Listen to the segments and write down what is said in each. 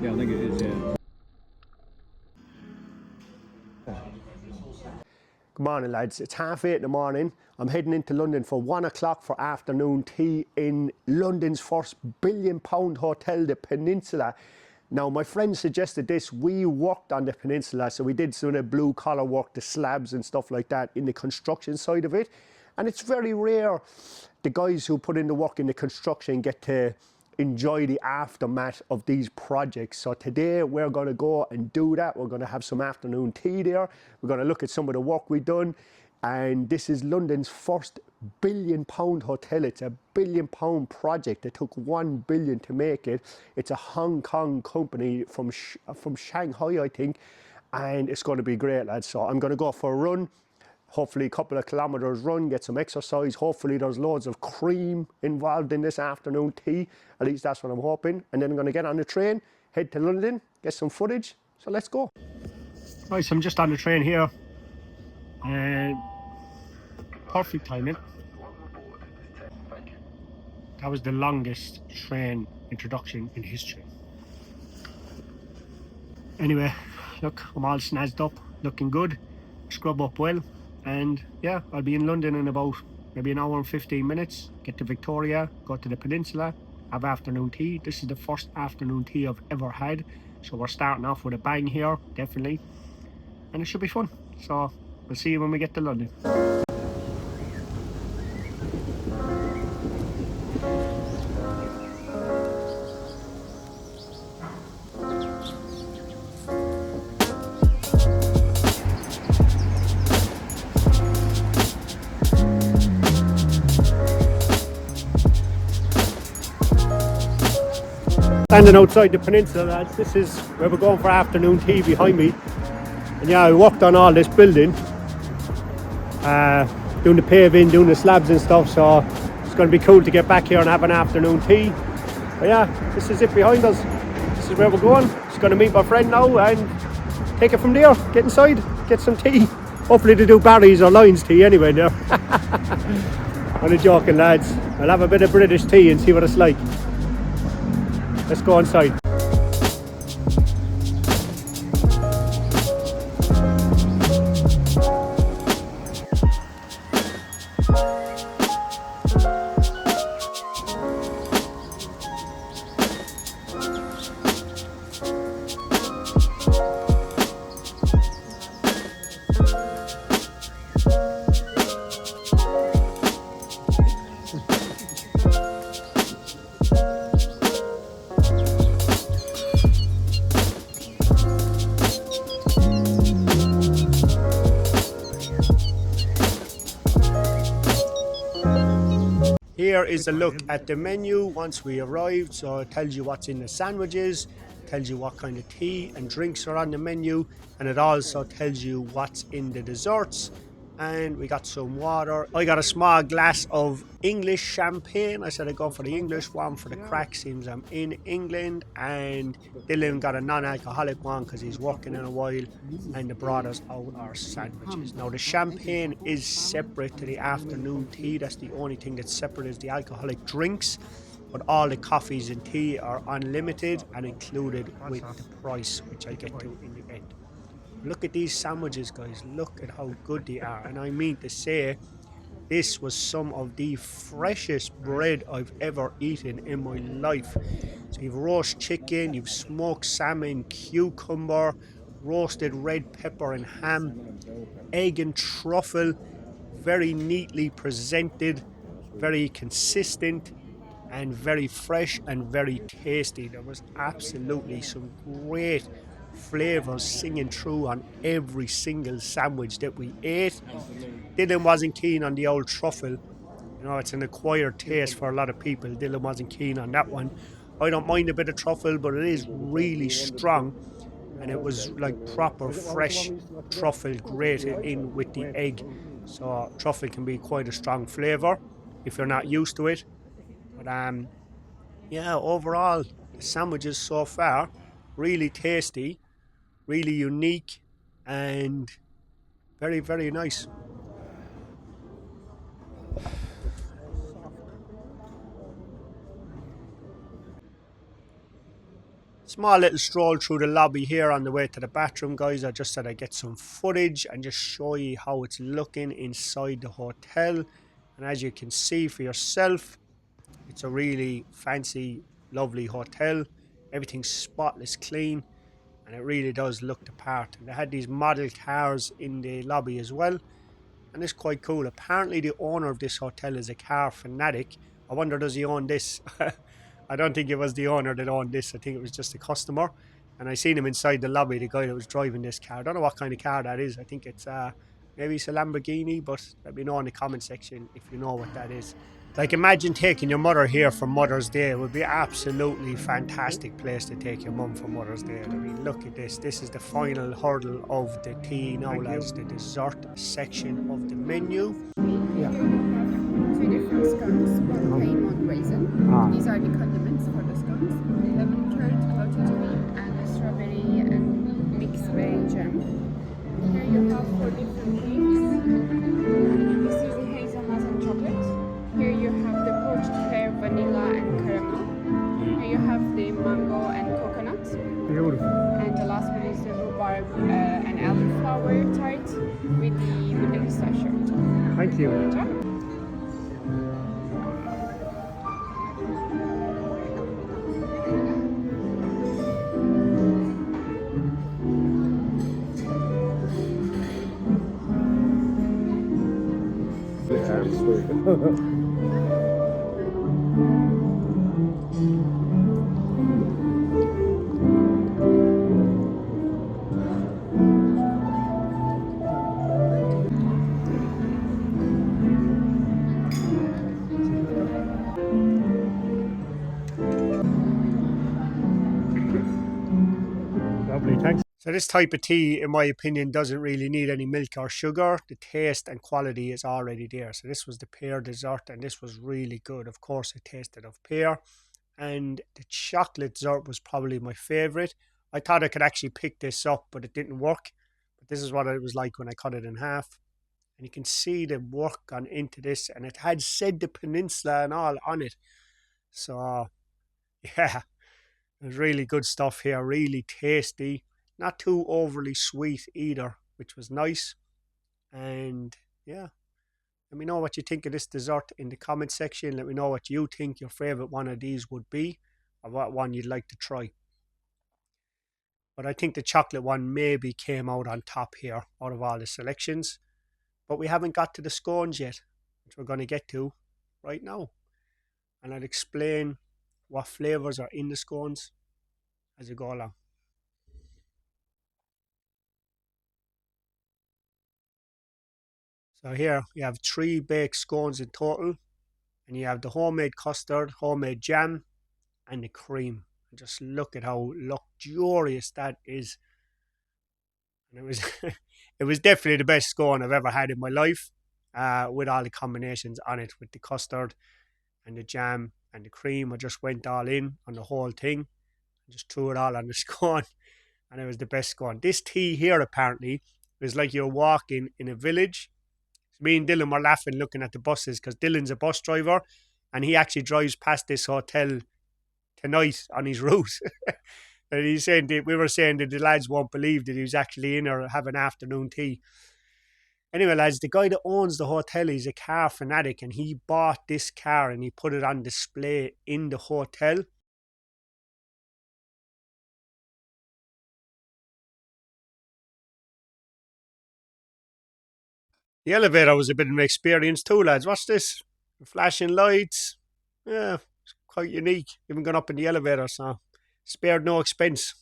Yeah, I think it is, yeah. Good morning, lads. It's 8:30 in the morning. I'm heading into London for 1 o'clock for afternoon tea in London's first £1 billion hotel, the Peninsula. Now, my friend suggested this. We worked on the Peninsula, so we did some of the blue collar work, the slabs and stuff like that in the construction side of it. And it's very rare the guys who put in the work in the construction get to enjoy the aftermath of these projects. So today we're going to go and do that. We're going to have some afternoon tea there. We're going to look at some of the work we've done. And this is London's first £1 billion hotel. It's a £1 billion project. It took 1 billion to make it. It's a Hong Kong company from Shanghai, I think. And it's going to be great, lads. So I'm going to go for a run. Hopefully a couple of kilometres run, get some exercise. Hopefully there's loads of cream involved in this afternoon tea. At least that's what I'm hoping. And then I'm going to get on the train, head to London, get some footage. So let's go. Right, so I'm just on the train here. And perfect timing. That was the longest train introduction in history. Anyway, look, I'm all snazzed up, looking good, scrub up well. And yeah, I'll be in London in about maybe an hour and 15 minutes. Get to Victoria, go to the Peninsula, have afternoon tea. This is the first afternoon tea I've ever had. So we're starting off with a bang here, definitely. And it should be fun. So we'll see you when we get to London. Standing outside the Peninsula, lads. This is where we're going for afternoon tea behind me. And yeah, I worked on all this building, doing the paving, doing the slabs and stuff, so it's going to be cool to get back here and have an afternoon tea. But yeah, this is it behind us. This is where we're going. Just going to meet my friend now and take it from there. Get inside, get some tea. Hopefully they do Barry's or Lyons tea anyway there. I'm joking, lads. I'll have a bit of British tea and see what it's like. Let's go inside. Here is a look at the menu once we arrived. So it tells you what's in the sandwiches, tells you what kind of tea and drinks are on the menu, and it also tells you what's in the desserts. And we got some water. I got a small glass of English champagne. I said I'd go for the English one for the craic, seems I'm in England. And Dylan got a non-alcoholic one because he's working in a while. And the brought us out our sandwiches. Now the champagne is separate to the afternoon tea. That's the only thing that's separate is the alcoholic drinks. But all the coffees and tea are unlimited and included with the price, which I'll get to in the end. Look at these sandwiches, guys. Look at how good they are. And I mean to say, this was some of the freshest bread I've ever eaten in my life. So you've roast chicken, you've smoked salmon, cucumber, roasted red pepper and ham, egg and truffle, very neatly presented, very consistent, and very fresh and very tasty. There was absolutely some great flavours singing through on every single sandwich that we ate. Dylan wasn't keen on the old truffle. You know, it's an acquired taste for a lot of people. Dylan wasn't keen on that one. I don't mind a bit of truffle, but it is really strong. And it was like proper fresh truffle grated in with the egg. So truffle can be quite a strong flavour if you're not used to it. But yeah, overall, the sandwiches so far, really tasty, really unique, and very, very nice. Small little stroll through the lobby here on the way to the bathroom, guys. I just said I'd get some footage and just show you how it's looking inside the hotel. And as you can see for yourself, it's a really fancy, lovely hotel. Everything's spotless clean, and it really does look the part. And they had these model cars in the lobby as well, and it's quite cool. Apparently the owner of this hotel is a car fanatic. I wonder, does he own this? I don't think it was the owner that owned this. I think it was just a customer. And I seen him inside the lobby, the guy that was driving this car. I don't know what kind of car that is. I think it's maybe it's a Lamborghini, but let me know in the comment section if you know what that is. Like, imagine taking your mother here for Mother's Day. It would be an absolutely fantastic place to take your mum for Mother's Day. I mean, look at this. This is the final hurdle of the tea now, lads. The dessert section of the menu. Yeah. Two different scones, one plain, one raisin. These are the condiments for the scones. Lemon curd, clotted cream, and a strawberry and mixed berry jam. Here you have four different creams. This is the hazelnut and chocolate. Here you have the poached pear, vanilla and caramel. Here you have the mango and coconut. Beautiful. And the last one is the rhubarb and elderflower tart with the pistachio. Thank you. Lovely, thanks. So this type of tea, in my opinion, doesn't really need any milk or sugar. The taste and quality is already there. So this was the pear dessert, and this was really good. Of course, it tasted of pear. And the chocolate dessert was probably my favorite. I thought I could actually pick this up, but it didn't work. But this is what it was like when I cut it in half. And you can see the work gone into this, and it had said the Peninsula and all on it. So, yeah, there's really good stuff here, really tasty. Not too overly sweet either, which was nice. And yeah, let me know what you think of this dessert in the comment section. Let me know what you think your favorite one of these would be, or what one you'd like to try. But I think the chocolate one maybe came out on top here out of all the selections. But we haven't got to the scones yet, which we're going to get to right now. And I'll explain what flavours are in the scones as we go along. So here you have 3 baked scones in total, and you have the homemade custard, homemade jam, and the cream. And just look at how luxurious that is. And it was it was definitely the best scone I've ever had in my life, with all the combinations on it, with the custard and the jam and the cream. I just went all in on the whole thing and just threw it all on the scone, and it was the best scone. This tea here apparently is like you're walking in a village. Me and Dylan were laughing looking at the buses, because Dylan's a bus driver and he actually drives past this hotel tonight on his route. And he's saying that, we were saying that the lads won't believe that he was actually in there having afternoon tea. Anyway, lads, the guy that owns the hotel, he's a car fanatic, and he bought this car and he put it on display in the hotel. The elevator was a bit of an experience too, lads. Watch this. The flashing lights. Yeah, it's quite unique. Even gone up in the elevator, so spared no expense.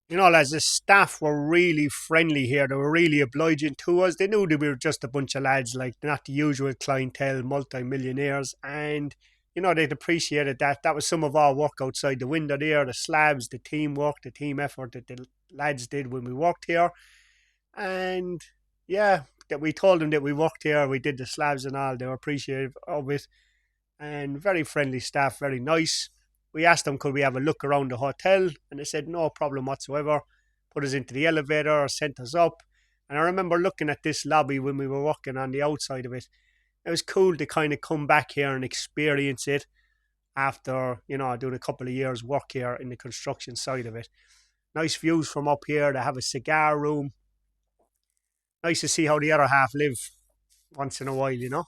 You know, lads, the staff were really friendly here. They were really obliging to us. They knew that we were just a bunch of lads, like, not the usual clientele, multi-millionaires. And, you know, they'd appreciated that. That was some of our work outside the window there, the slabs, the teamwork, the team effort that the lads did when we worked here. And yeah, that we told them that we worked here, we did the slabs and all. They were appreciative of it, and very friendly staff, very nice. We asked them, could we have a look around the hotel, and they said no problem whatsoever. Put us into the elevator, sent us up. And I remember looking at this lobby when we were walking on the outside of it. It was cool to kind of come back here and experience it. after, you know, doing a couple of years work here in the construction side of it. Nice views from up here. They have a cigar room. Nice to see how the other half live once in a while, you know.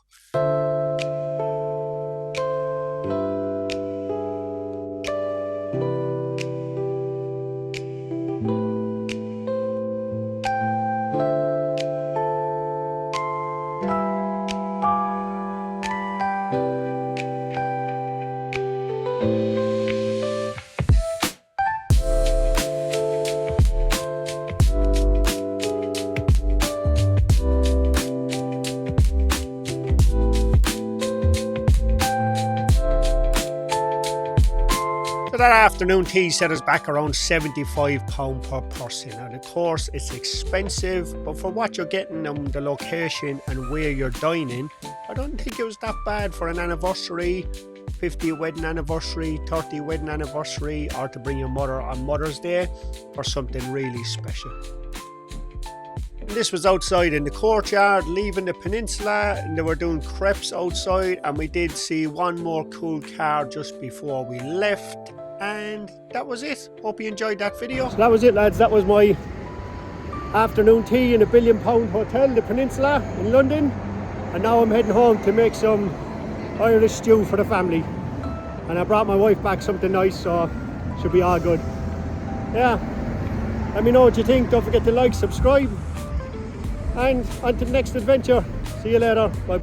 So that afternoon tea set us back around £75 per person. And of course it's expensive, but for what you're getting on the location and where you're dining, I don't think it was that bad for an anniversary, 50th wedding anniversary, 30th wedding anniversary, or to bring your mother on Mother's Day for something really special. And this was outside in the courtyard, leaving the peninsula, and they were doing crepes outside, and we did see one more cool car just before we left. And that was it. Hope you enjoyed that video. So that was it, lads. That was my afternoon tea in a £1 billion hotel, the Peninsula in London. And now I'm heading home to make some Irish stew for the family. And I brought my wife back something nice, so should be all good. Yeah, let me know what you think. Don't forget to like, subscribe, and on to the next adventure. See you later. Bye.